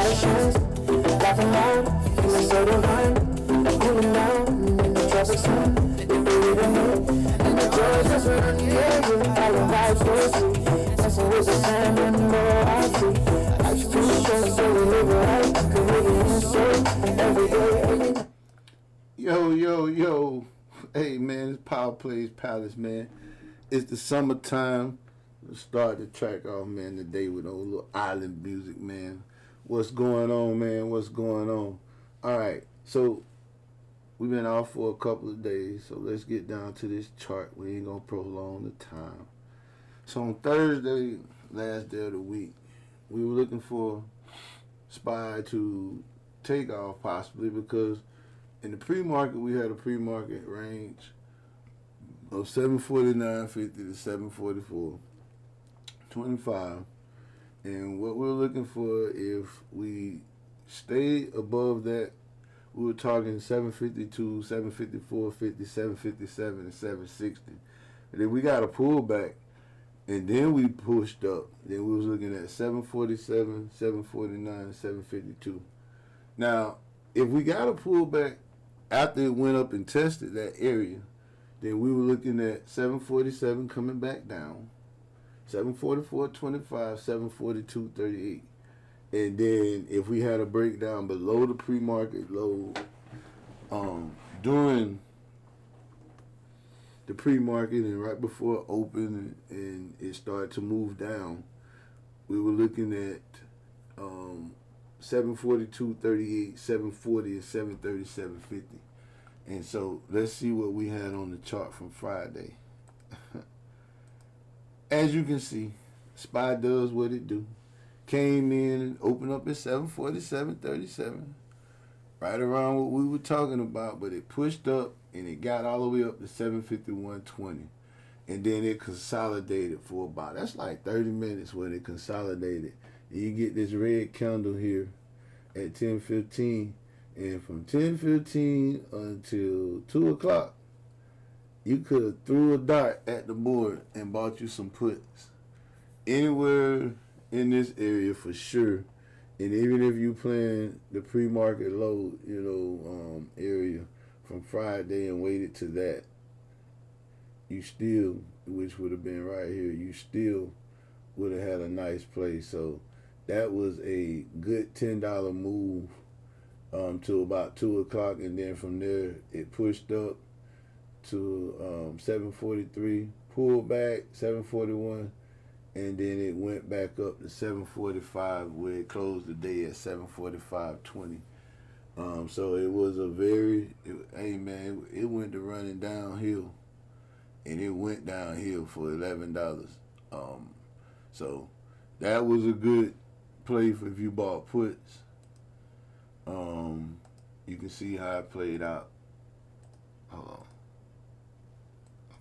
emotions, laughing loud, feeling so divine, cooling down in the tropic sun. If you didn't know, and the joy just run the air, all the vibes so sweet. Dancing with the sand and the more I see. Life's too short, so we live it right. Caribbean soul, every day, every night. Yo, yo, yo. Hey, man, it's Power Plays Palace, man. It's the summertime. Let's start the track off, man, today with a little island music, man. What's going on, man? What's going on? All right, so we've been off for a couple of days, so let's get down to this chart. We ain't going to prolong the time. So on Thursday, last day of the week, we were looking for SPY to take off possibly because in the pre-market, we had a pre-market range of 749.50 to 744.25. And what we're looking for, if we stay above that, we were talking 752, 754.50, 757, and 760. And then we got a pullback, and then we pushed up. Then we was looking at 747, 749, and 752. Now, if we got a pullback after it went up and tested that area, then we were looking at 747 coming back down, 744.25, 742.38. And then if we had a breakdown below the pre-market low during the pre-market and right before it opened and it started to move down, we were looking at 742.38, 740, and 737.50. And so let's see what we had on the chart from Friday. As you can see, SPY does what it do. Came in and opened up at 747.37, right around what we were talking about, but it pushed up and it got all the way up to 751.20. And then it consolidated for about, that's like 30 minutes when it consolidated. And you get this red candle here at 10:15, and from 10:15 until 2 o'clock, you could have threw a dart at the board and bought you some puts anywhere in this area for sure. And even if you playing the pre-market low, area from Friday and waited to that, you still, which would have been right here, you still would have had a nice play. So that was a good $10 move to about 2 o'clock, and then from there it pushed up to 743, pulled back 741, and then it went back up to 745 where it closed the day at 745.20. So it was a it went to running downhill, and it went downhill for $11. So that was a good play for if you bought puts. You can see how it played out. Hold on.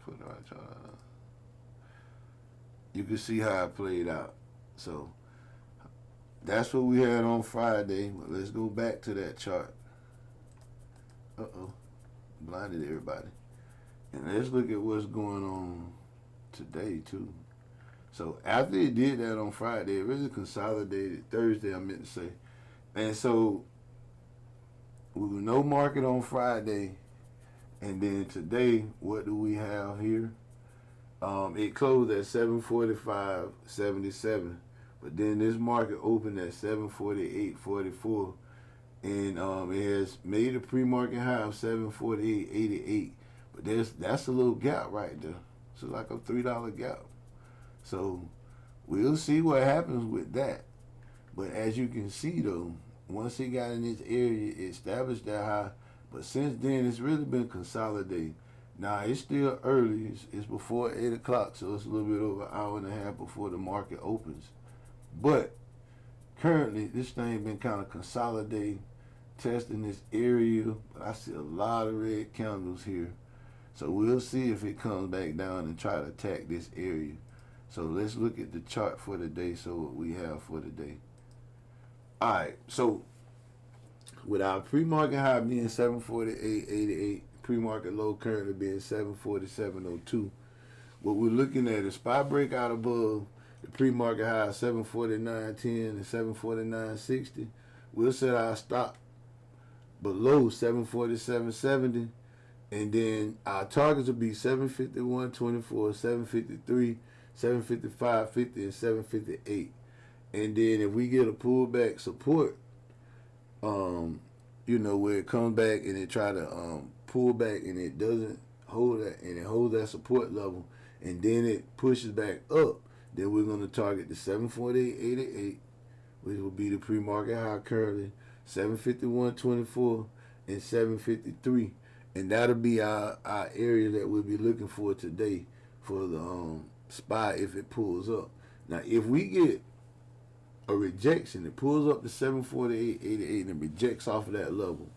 Put it right. You can see how it played out. So that's what we had on Friday. But let's go back to that chart. Blinded everybody. And let's look at what's going on today too. So after it did that on Friday, it really consolidated Thursday, I meant to say. And so we were no market on Friday. And then today, what do we have here? It closed at 745.77. But then this market opened at 748.44. And it has made a pre-market high of 748.88. But that's a little gap right there. So like a $3 gap. So we'll see what happens with that. But as you can see though, once it got in this area, it established that high. But since then, it's really been consolidating. Now, it's still early. It's before 8 o'clock, so it's a little bit over an hour and a half before the market opens. But currently, this thing been kind of consolidating, testing this area. But I see a lot of red candles here. So we'll see if it comes back down and try to attack this area. So let's look at the chart for the day, so what we have for the day. All right, so with our pre-market high being 748.88, pre-market low currently being 747.02, what we're looking at is SPY breakout above the pre-market high of 749.10 and 749.60. we'll set our stop below 747.70, and then our targets will be 751.24, 753, 755.50, and 758. And then if we get a pullback support, where it comes back and it try to pull back and it doesn't hold that, and it holds that support level, and then it pushes back up, then we're going to target the 748.88, which will be the pre-market high currently, 751.24, and 753. And that'll be our area that we'll be looking for today for the SPY if it pulls up. Now, if we get a rejection, it pulls up to 748.88 and rejects off of that level,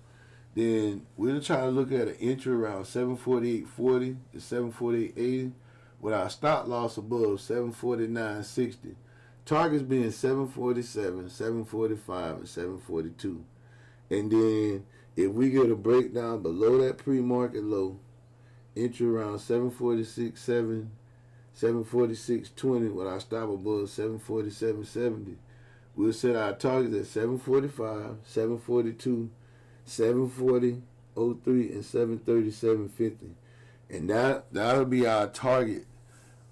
then we'll try to look at an entry around 748.40 to 748.80 with our stop loss above 749.60. Targets being 747, 745, and 742. And then if we get a breakdown below that pre-market low, entry around 746.7, 746.20 with our stop above 747.70, we'll set our targets at 745, 742, 740.03, and 737.50. And that'll be our target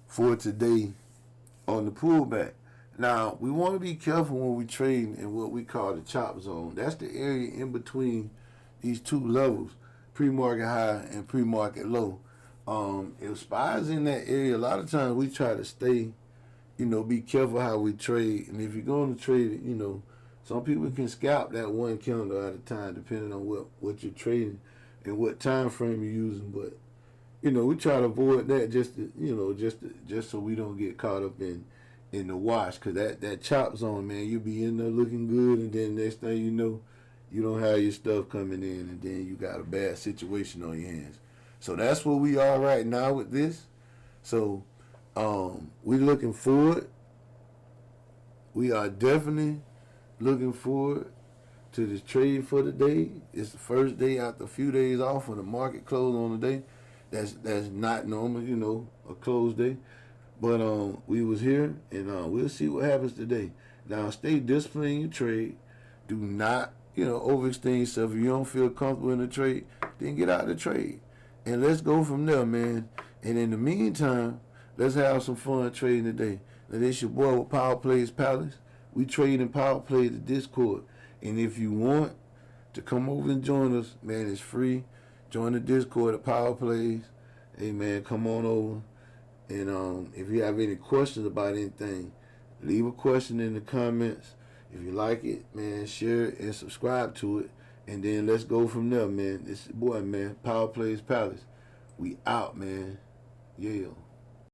for today on the pullback. Now, we want to be careful when we trade in what we call the chop zone. That's the area in between these two levels, pre-market high and pre-market low. If SPY's in that area, a lot of times we try to stay, be careful how we trade. And if you're going to trade it, some people can scalp that one candle at a time depending on what you're trading and what time frame you're using. But, we try to avoid that just so we don't get caught up in the wash, because that chop zone, man, you be in there looking good, and then next thing you know, you don't have your stuff coming in, and then you got a bad situation on your hands. So that's where we are right now with this. So we're looking forward. We are definitely looking forward to this trade for the day. It's the first day after a few days off when the market closed on the day. That's not normal, a closed day. But we was here, and we'll see what happens today. Now, stay disciplined in your trade. Do not, overextend yourself. If you don't feel comfortable in the trade, then get out of the trade. And let's go from there, man. And in the meantime, let's have some fun trading today. Now, this your boy with Power Plays Palace. We trade in Power Plays the Discord. And if you want to come over and join us, man, it's free. Join the Discord at Power Plays. Hey, man, come on over. And if you have any questions about anything, leave a question in the comments. If you like it, man, share it and subscribe to it. And then let's go from there, man. It's your boy, man. Power Plays Palace. We out, man. Yeah.